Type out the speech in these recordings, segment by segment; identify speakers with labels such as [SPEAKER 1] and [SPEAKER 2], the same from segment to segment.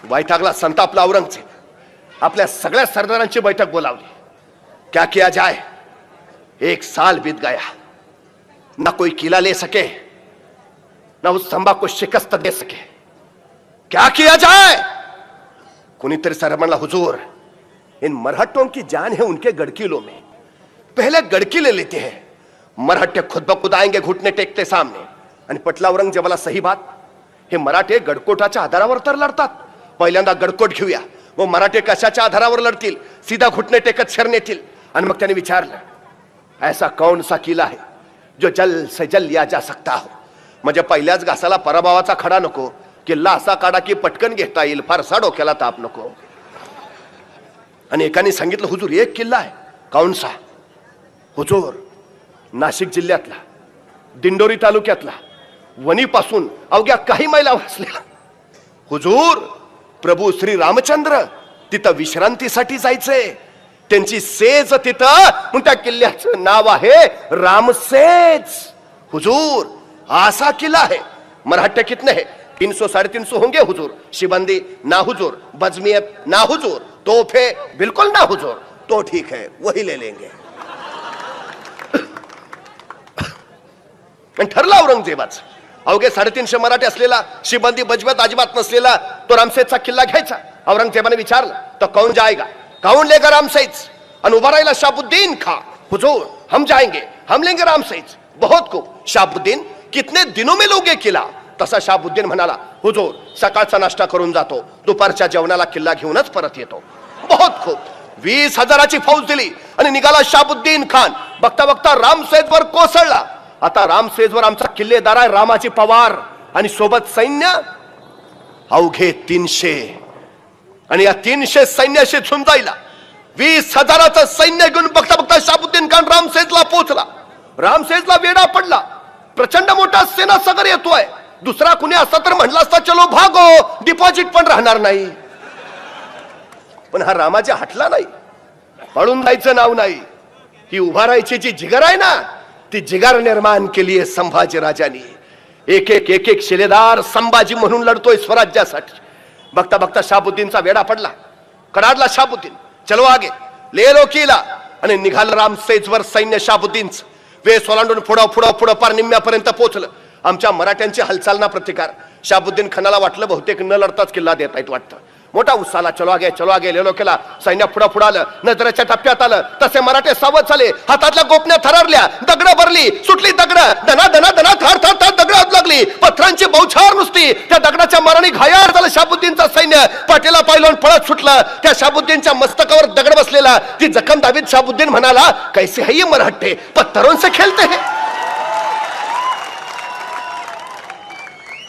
[SPEAKER 1] वैतागला संतापला औरंगजेब आपल्या सगळ्या सरदारांची बैठक बोलावली. क्या किया जाए? 1 साल बीत गया, ना कोई किला ले सके, ना उस स्तंभा को शिकस्त दे सके. क्या किया जाए? कुनीतरी सर म्हणला, हुजूर इन मरहट्टों की जान है उनके गड़किलों में, पहले गड़किले लेते हैं. मराठे खुद ब खुद आएंगे घुटने टेकते सामने. आणि पटला औरंगजेबाला सही बात. हे मराठे गडकोटाच्या आधारावर तर लढतात, पहिल्यांदा गडकोट घेऊया. वो मराठे कशाच्या आधारावर लढतील? सीधा घुटने टेकत शरण येतील. आणि मग त्याने विचारलं, ऐसा कौन सा किला है जो जल से जल लिया जा सकता हो? म्हणजे पहिल्याच घासाला पराभवाचा खडा नको, किल्ला असा काढा की पटकन घेता येईल, फारसा डोक्याला ताप नको. आणि एकाने सांगितलं, हुजूर एक किल्ला आहे. कौन सा? हुजूर नाशिक जिल्ह्यातला, दिंडोरी तालुक्यातला, वणीपासून अवघ्या काही मैला असलेला. हुजूर प्रभू श्री रामचंद्र तिथं विश्रांतीसाठी जायचंय, त्यांची सेज तिथं, मग त्या किल्ल्याचं नाव आहे रामसेज. हुजूर असा किल्ला है. मराठे कितने हैं? 300-350 होंगे हुजूर. शिबंदी ना हुजूर, बजमियत ना हुजूर, तोहफे बिल्कुल ना हुजूर. तो ठीक है, वही ले लेंगे. ठरला औरंगजेबाच. अवघे 350 मराठे असलेला, शिबंदी बजवत अजिबात नसलेला तो रामसेजचा किल्ला घ्यायचा. औरंगजेबाने विचारलं, तो कौन जाएगा? कौन लेगा रामसेज? आणि उभा राहिला शाबुद्दीन खां. हुजूर हम जाएंगे, हम लेंगे रामसेज. बहुत खूब. शाबुद्दीन कितने दिनों में लोगे किला? तसा शाबुद्दीन म्हणाला, हुजूर सकाळचा नाश्ता करून जातो, दुपारच्या जेवणाला किल्ला घेऊनच परत येतो. बहुत खूब. 20,000ची फौज दिली आणि निघाला शाबुद्दीन खान. बघता बघता रामसेजवर कोसळला. आता रामसेजवर आमचा किल्लेदार आहे रामाची पवार आणि सोबत सैन्य अवघे 300. आणि या 300 सैन्याशी झुंजायला 20,000चं सैन्य घेऊन बघता बघता शाबुद्दीन खान रामसेजला पोहोचला. रामसेजला वेडा पडला. प्रचंड मोठा सेना सगर येतोय. दुसरा कुणी असता तर म्हणला असता चलो भागो, डिपॉझिट पण राहणार नाही. पण हा रामाच्या हटला नाही, पळून जायचं नाव नाही. ही उभा राहायची जी जिगर आहे ना, ती जिगर निर्माण केली आहे संभाजी राजांनी. एक एक शिलेदार संभाजी म्हणून लढतोय स्वराज्यासाठी. बघता बघता शाबुद्दीनचा वेडा पडला. कडाडला शाबुद्दीन, चलो आगे, ले लो किला. आणि निघालं रामसेजवर सैन्य शाबुद्दीनच. वेस ओलांडून पुढं पार निम्म्यापर्यंत पोहोचलं. आमच्या मराठ्यांची हालचाल ना प्रतिकार. शाबुद्दीन खानाला वाटलं बहुतेक न लढताच किल्ला देत आहेत वाटतं. मोठा उत्साहाला चलो आगे लेलो केला. सैन्य पुढं आलं, नजरेच्या टप्प्यात आलं. तसे मराठे सावध झाले. हातातल्या गोपण्या थरारल्या, दगड भरली, सुटली दगड, दना दना दना थर थर थर दगड आत लागली. पथरांची बौछार नुसती. त्या दगडाच्या माराने घायाळ झालं शाबुद्दीनचा सैन्य. पाठीला पायलवून पळत सुटलं. त्या शाबुद्दीनच्या मस्तकावर दगड बसलेला. ती जखम दाबीत शाबुद्दीन म्हणाला, कैसे है ये मराठे, पत्थरों से खेलते हैं.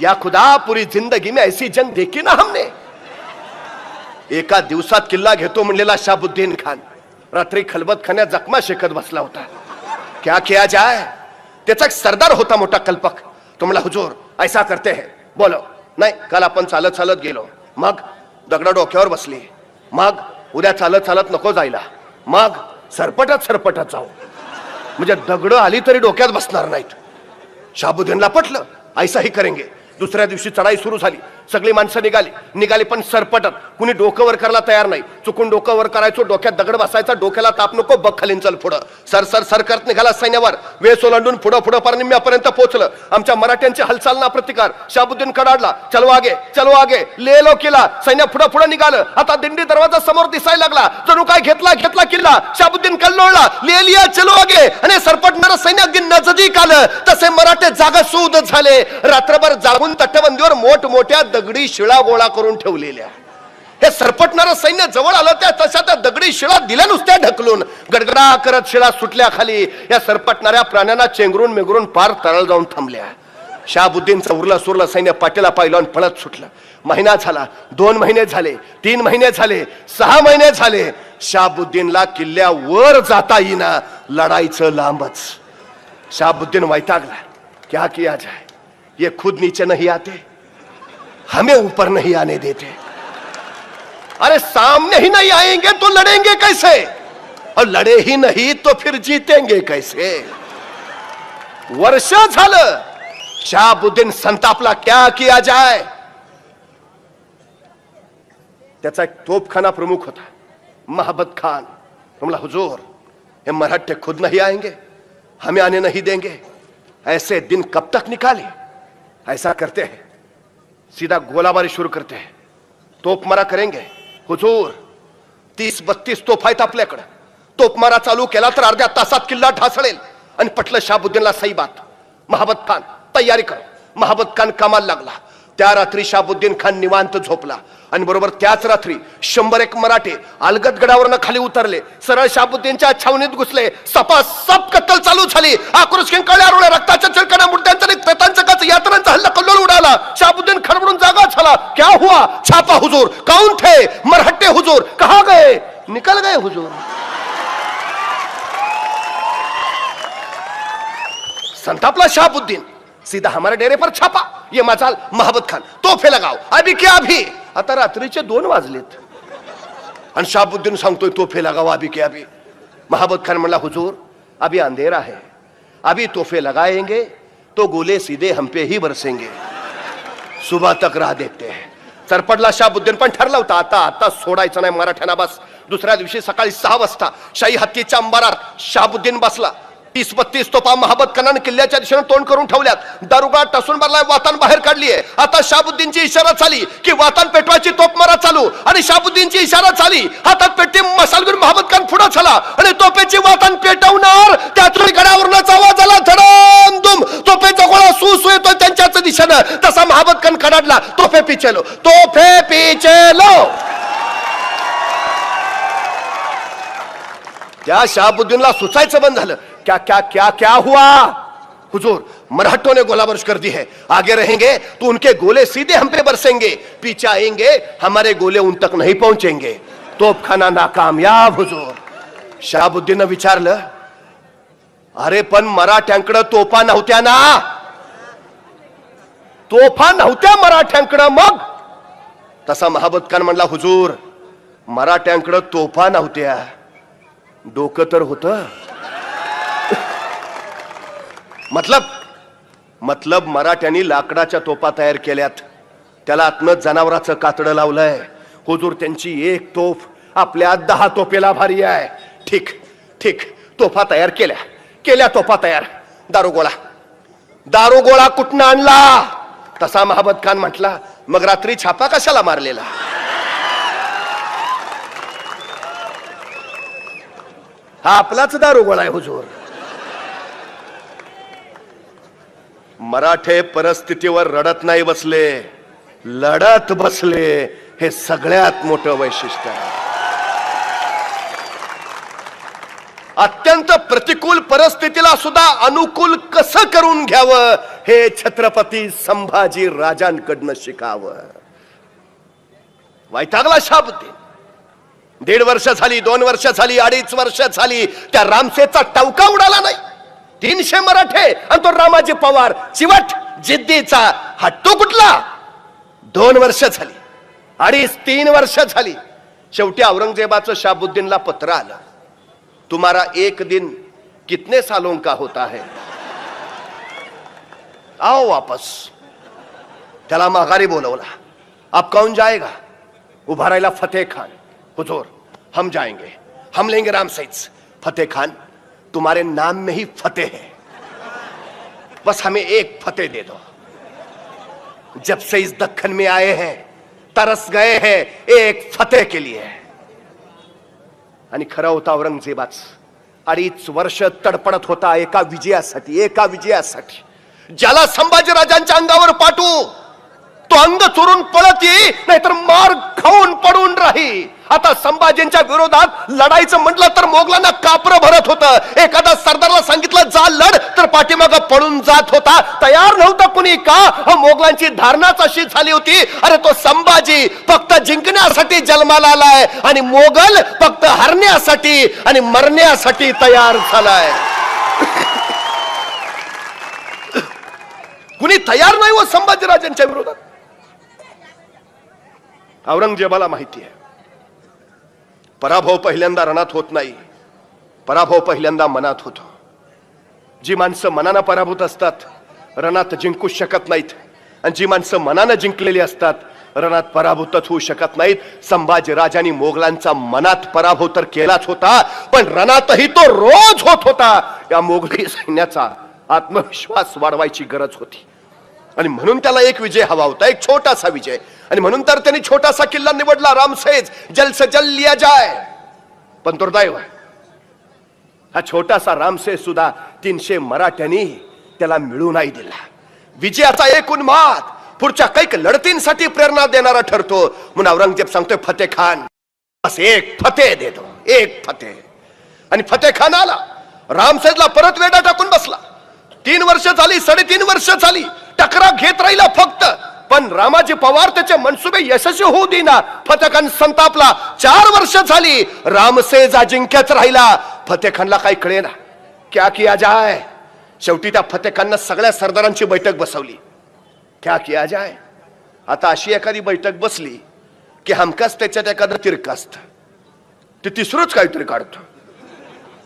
[SPEAKER 1] या खुदा पूरी जिंदगी में ऐसी जंग देखी ना हमने. एका दिवसात किल्ला घेतो म्हणलेला शाबुद्दीन खान रात्री खलबत खाण्यात जखमा शेकत बसला होता. क्या किया जाए? त्याचा एक सरदार होता मोठा कल्पक. तो म्हणला, हुजूर ऐसा करते हैं. बोलो. नाही, काल आपण चालत चालत गेलो, मग दगड डोक्यावर बसली. मग उद्या चालत चालत नको जायला, मग सरपटत जाऊ, म्हणजे दगड आली तरी डोक्यात बसणार नाहीत. शाबुद्दीनला पटलं, ऐसा ही करेंगे. दुसऱ्या दिवशी चढाई सुरू झाली. सगळी माणसं निघाली पण सरपटत. कुणी डोकं वर करायला तयार नाही. चुकून डोकं वर करायचो, डोक्यात दगड बसायचा. डोक्याला ताप नको, बघ खालीन चल पुढं. सर करत निघाला सैन्यावर. वेस ओलांडून पुढं पार निम्म्यापर्यंत पोहोचलं. आमच्या मराठ्यांची हालचाल ना प्रतिकार. शाबुद्दीन कडाडला, चलो आगे ले लो किला. सैन्य पुढं निघालं. आता दिंडी दरवाजा समोर दिसायला लागला. जणू काय घेतला किल्ला. शाबुद्दीन कल्लोळला, ले लिया चलो आगे. आणि सरपटणारं सैन्य अगदी नजदीक आलं. तसे मराठे जागा सूद झाले. रात्रभर जागून तटबंदीवर मोठमोठ्या दगडी शिळा गोळा करून ठेवलेल्या. हे सरपटणारं सैन्य जवळ आलं. तशा त्या दगडी शिळा दिल्या नुसत्या ढकलून. गडगडा करत शिळा सुटल्या खाली. या सरपटणाऱ्या प्राण्यांना चेंगरून मेंगरून पार तळाला जाऊन थांबल्या. शाबुद्दीनचं उरलं सुरलं सैन्य पाठीला पायलवून पळत सुटलं. महिना झाला, 2 महिने झाले, 3 महिने झाले, 6 महिने झाले. शाबुद्दीनला किल्ल्यावर जाता येईना. लढाईचं लांबच. शाबुद्दीन वैतागला. क्या किया जाए? ये खुद नीचे नहीं आते, हमें ऊपर नहीं आने देते. अरे सामने ही नहीं आएंगे तो लड़ेंगे कैसे, और लड़े ही नहीं तो फिर जीतेंगे कैसे. वर्ष झालं. शाबुद्दीन संतापला. क्या किया जाए? त्याचा एक तोपखाना प्रमुख होता महाबत खान। बोला हुजूर ये मराठे खुद नहीं आएंगे, हमें आने नहीं देंगे, ऐसे दिन कब तक निकाले। ऐसा करते हैं सीधा गोलाबारी शुरू करते हैं, तोपमारा करेंगे। हुजूर 30-32 तोफ आहेत आपल्याकडे, तोपमारा चालू केला तर अर्ध्या तासात किल्ला ढासळेल। आणि पटलं शाहबुद्दीनला सही बात, महाबत खान तयारी कर। महाबत खान कामाला लागला। त्या रात्री शाहबुद्दीन खान निवांत झोपला आणि बरोबर त्याच रात्री 101 मराठे अलगदगडावरनं खाली उतरले, सरळ शाहबुद्दीनच्या छावणीत घुसले। सपासप कत्तल चालू झाली, आक्रोश किंकाळ्या रोळ्या, रक्ताच्या चिळकण्या, मुर्द्यांचा प्रेतांचा कच, यात्रांचा हल्ला कल्लोळ उडाला। शाहबुद्दीन खडबडून जागा झाला। क्या हुआ? छापा हुजूर, कौन थे? मराठे हुजूर, कहां गए? निकल गए हुजूर। संतापला शाहबुद्दीन, सीधा हमारे डेरे पर छापा। ये मजाल महाबत खान, तोफे लगाओ अभी क्या अभी। आता रात्रीचे 2 वाजलेत आणि शाहबुद्दीन सांगतोय तोफे लगाओ अभी क्या अभी। महाबत खान म्हणला हुजूर अभी अंधेरा है, अभी तोफे लगाएंगे तो गोले सीधे हम पे ही बरसेंगे, सुबह तक राह देखते हैं। सरपडला शाहबुद्दीन, पण ठरला होता आता सोडायचं नाही मराठ्यांना बस। दुसऱ्या दिवशी सकाळी 6 वाजता शाही हत्तीच्या अंबारात शाहबुद्दीन बसला। 30-32 तोफा महाबत खानाने किल्ल्याच्या दिशेने तोंड करून ठेवल्यात। दारुगा टसून भरलाय, वातान बाहेर काढलीये। आता शाहबुद्दीनची इशारा झाली की वातान पेटवायची, तोपमारा चालू। आणि शाहबुद्दीनची इशारा झाली, हातात पेटी मसाल घेऊन महाबत खान पुढे झाला आणि तोफेची वातान पेटवणार। त्यातून गडावरूनच आवाज आला, धडम दुम, तोफेचा गोळा सु येतोय त्यांच्याच दिशेनं। तसा महाबत खान कडाडला, तोफे पीछे लो, तोफे पीछे लो। त्या शाहबुद्दीनला सुचायचं बंद झालं। क्या क्या क्या क्या हुआ? हुजूर मराठों ने गोलाबारी कर दी है, आगे रहेंगे तो उनके गोले सीधे हम पे बरसेंगे, पीछे आएंगे हमारे गोले उन तक नहीं पहुंचेंगे। तोपखाना नाकामयाब हुजूर। शाहबुद्दीन विचारलं, अरे पण मराठ्यांकडे तोफा नव्हत्या ना? तोफा नव्हत्या मराठ्यांकडे मग? तसा महाबत खान म्हणला, हुजूर मराठ्यांकडे तोफा नव्हत्या, डोकं तर होतं। मतलब मराठ्यांनी लाकडाच्या तोफा तयार केल्यात, त्याला आतनं जनावराचं कातडं लावलंय। हुजूर त्यांची एक तोफ आपल्या 10 तोफेला भारी आहे। ठीक ठीक, तोफा तयार केल्या तोफा तयार। दारुगोळा कुठनं आणला? तसा महाबत खान म्हटला, मग रात्री छापा कशाला मारलेला? हा आपलाच दारुगोळा आहे हुजूर। मराठे परिस्थितीवर रडत नाही बसले, लढत बसले, हे सगळ्यात मोठं वैशिष्ट्य आहे। अत्यंत प्रतिकूल परिस्थितीला सुद्धा अनुकूल कसं करून घ्यावं हे छत्रपती संभाजी राजांकडनं शिकावं। वैतागला शाहबुद्दीन। 1.5 वर्ष झाली, 2 वर्ष झाली, 2.5 वर्ष झाली, त्या रामसेचा टवका उडाला नाही। 300 मराठे आणि तो रामाजी पवार चिवट जिद्दीचा, हट्टू कुठला? 2 वर्ष झाली, 2.5-3 वर्ष झाली। शेवटी औरंगजेबाचं शाहबुद्दीनला पत्र आलं, तुम्हारा एक दिन कितने सालों का होता है, आओ वापस। त्याला माघारी बोलवला। अब कौन जाएगा? उभा राहिला फतेह खान। हुजूर हम जाएंगे, हम लेंगे रामसेज। फतेह खान तुम्हारे नाम में ही फतेह है, बस हमें एक फतेह दे दो। जब से इस दक्खन में आए हैं तरस गए हैं एक फतेह के लिए। आणि खरं होता औरंगजेबाच 2.5 वर्ष तडपडत होता एका विजयासाठी। ज्याला संभाजी राजांच्या अंगावर पाठवू तो अंग चोरून पळत येई, नाहीतर मार खाऊन पडून राही। आता संभाजींच्या विरोधात लढायचं म्हटलं तर मोगलांना कापरं भरत होतं। एखादा सरदारला सांगितलं जा लढ तर पाठीमागं पळून जात होता, तयार नव्हता कुणी। का? मोगलांची धारणाच अशी झाली होती, अरे तो संभाजी फक्त जिंकण्यासाठी जन्माला आलाय आणि मोगल फक्त हरण्यासाठी आणि मरण्यासाठी तयार झालाय। कुणी तयार नाही हो संभाजी राजांच्या विरोधात। औरंगजेबाला माहिती आहे पराभव पहिल्यांदा रणात होत नाही, पराभव पहिल्यांदा मनात होतो। जी माणसं मनानं पराभूत असतात रणात जिंकू शकत नाहीत, आणि जी माणसं मनानं जिंकलेली असतात रणात पराभूतच होऊ शकत नाहीत. संभाजीराजांनी मोगलांचा मनात पराभव तर केलाच होता, पण रणातही तो रोज होत होता. या मोगली सैन्याचा आत्मविश्वास वाढवायची गरज होती आणि म्हणून त्याला एक विजय हवा होता, एक छोटासा विजय. आणि म्हणून तर त्यांनी छोटासा किल्ला निवडला, रामसेज, जल से जल लिया जाए. पण दुर्दैव, हा छोटासा रामसेज सुद्धा 300 मराठ्यांनी त्याला मिळू नाही दिला. विजयाचा एक उन्माद पुढच्या कैक लढतींसाठी प्रेरणा देणारा ठरतो. म्हणून औरंगजेब सांगतोय, फतेह खान, बस एक फतेह दे दो, एक फतेह. आणि फतेह खान आला, रामसेजला परत वेढा टाकून बसला. 3 वर्ष झाली, 3.5 वर्ष झाली, टकरा घेत राहिला फक्त. पण रामाजी पवार त्याचे मनसुबे यशस्वी होऊ देना. फतेह खान संतापला. 4 वर्ष झाली, रामसेज अजिंक्यच राहिला. फतेह खानला काही कळेना, क्या किया जाए. शेवटी त्या फतेह खाननं सगळ्या सरदारांची बैठक बसवली. क्या किया जाए. आता अशी एखादी बैठक बसली की हमकाच त्याच्यात एखादं तिरकं असतं, ते तिसरंच काहीतरी काढतो.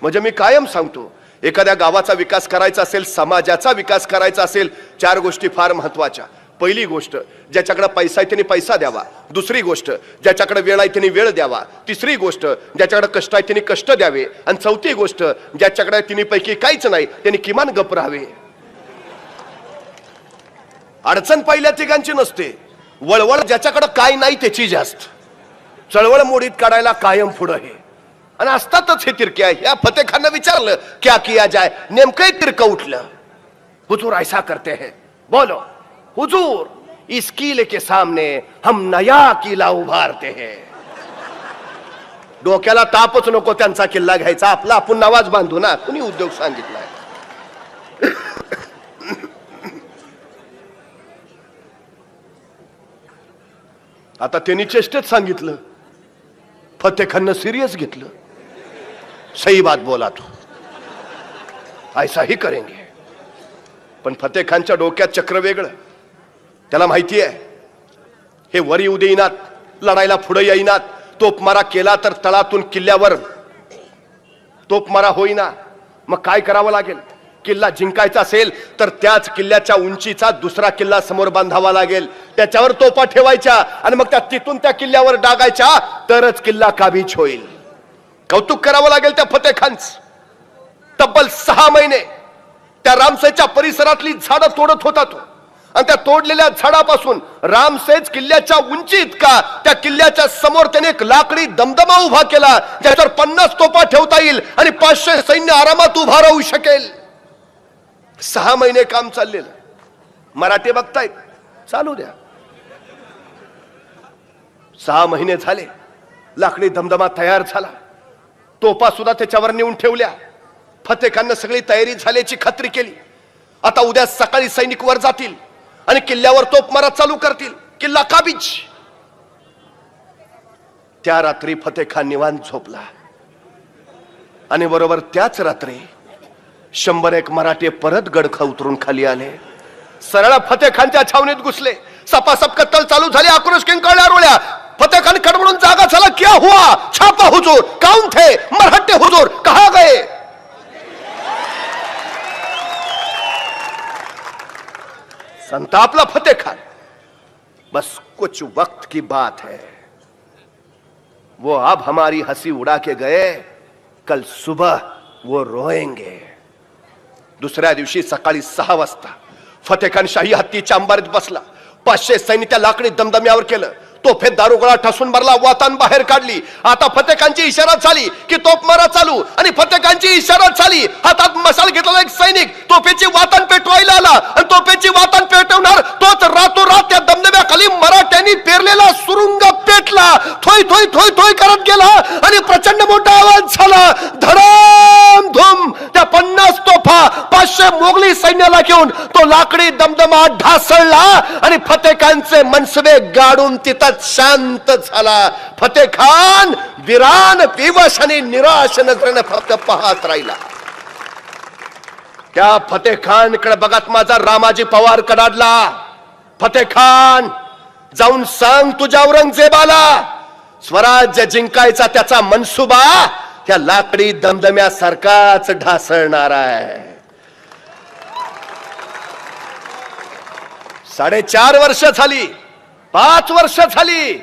[SPEAKER 1] म्हणजे मी कायम सांगतो, एखाद्या गावाचा विकास करायचा असेल, समाजाचा विकास करायचा असेल, 4 गोष्टी फार महत्वाच्या. पहिली गोष्ट, ज्याच्याकडे पैसा आहे त्यांनी पैसा द्यावा. दुसरी गोष्ट, ज्याच्याकडे वेळ आहे त्यांनी वेळ द्यावा. तिसरी गोष्ट, ज्याच्याकडे कष्ट आहे त्यांनी कष्ट द्यावे. आणि चौथी गोष्ट, ज्याच्याकडे तिन्हीपैकी काहीच नाही त्यांनी किमान गप राहावे. अडचण पहिल्या तिघांची नसते, वळवळ ज्याच्याकडे काय नाही त्याची जास्त. चळवळ मोडीत काढायला कायम पुढं हे. आणि असतातच हे तिरके आहे. या फतेह खानने विचारलं, क्या किया जाए. नेमकं तिरकं उठलं. हुजूर ऐसा करते हैं. बोलो हुजूर, इस किले के सामने हम नया किला उभारते हैं. डोक्याला तापच नको त्यांचा किल्ला घ्यायचा, आपला आपण नवाज बांधू ना. कुणी उद्योग सांगितलाय. आता त्यांनी चेष्टेत सांगितलं, फतेह खाननं सिरियस घेतलं. सही बात बोला तू, ऐसा ही करेंगे. पण फतेह खानच्या डोक्यात चक्र वेगळं. त्याला माहिती आहे, हे वर येऊ देईनात, लढायला पुढे येईनात. तोपमारा केला तर तळातून किल्ल्यावर तोपमारा होईना. मग काय करावं लागेल. किल्ला जिंकायचा असेल तर त्याच किल्ल्याच्या उंचीचा दुसरा किल्ला समोर बांधावा लागेल, त्याच्यावर तोफा ठेवायच्या आणि मग तिथून त्या किल्ल्यावर डागायच्या, तरच किल्ला काबीज होईल. कौतुक करावं लागेल त्या फतेह खानचं. तब्बल 6 महिने त्या रामसेजच्या परिसरातली झाडं तोडत होता तो. आणि त्या तोडलेल्या झाडापासून रामसेज किल्ल्याच्या उंची इतका, त्या किल्ल्याच्या समोर त्याने एक लाकडी दमदमा उभा केला, ज्याच्यावर 50 तोफा ठेवता येईल आणि 500 सैन्य आरामात उभा राहू शकेल. 6 महिने काम चाललेलं. मराठे बघतायत, चालू द्या. 6 महिने झाले, लाकडी दमदमा तयार झाला. तोफा सुद्धा त्याच्यावर नेऊन ठेवल्या. फतेह खाननं सगळी तयारी झाल्याची खात्री केली. आता उद्या सकाळी सैनिक वर जातील आणि किल्ल्यावर तोफमारा चालू करतील. किल्ला काबीज. त्या रात्री फतेह खान निवांत झोपला आणि बरोबर त्याच रात्री 101 मराठे परत गडखा उतरून खाली आले. सरळ फतेह खानच्या छावणीत घुसले. सपासप कत्तल चालू झाली. आक्रोश किंकाळल्या रोळ्या. फतेह खान कडमडून जागा झाला. क्या हुआ. छापा हुजूर. कौन थे. मराठे हुजूर. कहां गए. संतापला फतेह खान. बस कुछ वक्त की बात है, वो अब हमारी हंसी उड़ा के गए, कल सुबह वो रोएंगे. दुसऱ्या दिवशी सकाळी 6 वाजता फतेह खान शाही हत्तीच्या अंबारीत बसला. 500 सैन्य त्या लाकडी दमदम्यावर केलं. तोफेत दारुगोळा ठसून भरला, वातान बाहेर काढली. आता फतेह खानची इशारा झाली की तोफमारा चालू. आणि फतेह खानची इशारा झाली. हातात मशाल घेतलेला एक सैनिक तोफेची वातान पेटवायला आला आणि तोफेची वातान पेटवणार तोच रातोरात त्या दमदम्याखाली मराठ्यांनी पेरलेला सुरुंग पेटला. थोय थोय थोय थोय करत गेला आणि प्रचंड मोठा आवाज झाला. धडम धुम. त्या 50 तोफा 500 मोगली सैन्याला घेऊन तो लाकडी दमदमा ढासळला आणि फतेह खानचे मनसबे गाडून तिथं शांत झाला. फतेह खान विरान, विवश आणि निराश नजरेने फक्त पाहत राहिला. त्या फतेह खान कडे बघत माझा रामाजी पवार कडाडला. फतेह खान, जाऊन सांग तुझ्या औरंगजेबाला, स्वराज्य जिंकायचा त्याचा मनसुबा त्या लाकडी दमदम्यासारखाच ढासळणार आहे. 4.5 वर्ष झाली 5 वर्ष झाली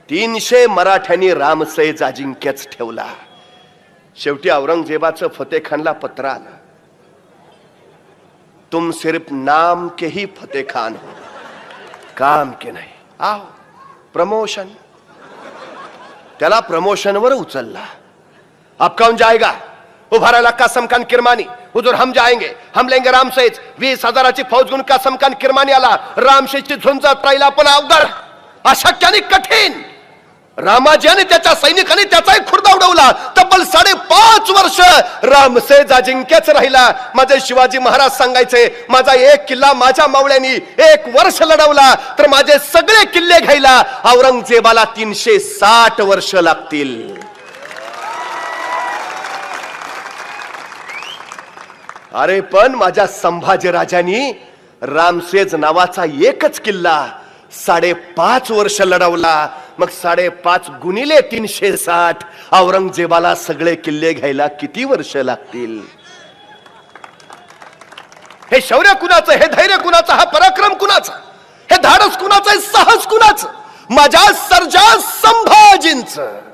[SPEAKER 1] 300 मराठ्यांनी रामसैज अजिंक्यच ठेवला. शेवटी औरंगजेबाचं फतेखानला पत्र आलं, तुम सिर्फ नाम के ही फतेह खान हो, काम के नहीं. आओ प्रमोशन. त्याला प्रमोशनवर उचलला. अब कौन जाएगा? उभा राहिला कासम खान किरमानी. हुजूर हम जाएंगे, हम लेंगे रामसेज. 20,000ची फौज घेऊन कासम खान किरमानी आला. रामसेजची झुंजत राहिला पण अवघड, अशक्य आणि कठीण. रामाजी आणि त्याच्या सैनिकांनी त्याचाही खुर्दा उडवला. तब्बल 5.5 वर्ष रामसेज अजिंक्यच राहिला. माझे शिवाजी महाराज सांगायचे, माझा एक किल्ला माझ्या मावळ्यांनी 1 वर्ष लढवला तर माझे सगळे किल्ले घ्यायला औरंगजेबाला 360 वर्ष लागतील. अरे पण माझ्या संभाजी राजांनी रामसेज नावाचा एकच किल्ला 5.5 वर्ष लढवला. मग 5.5 गुणिले 360, औरंगजेबाला सगळे किल्ले घ्यायला किती वर्ष लागतील? हे शौर्य कुणाचं? हे धैर्य कुणाचं? हा पराक्रम कुणाचा? हे धाडस कुणाचं? हे साहस कुणाचं? माझ्या सर्जा संभाजींचं.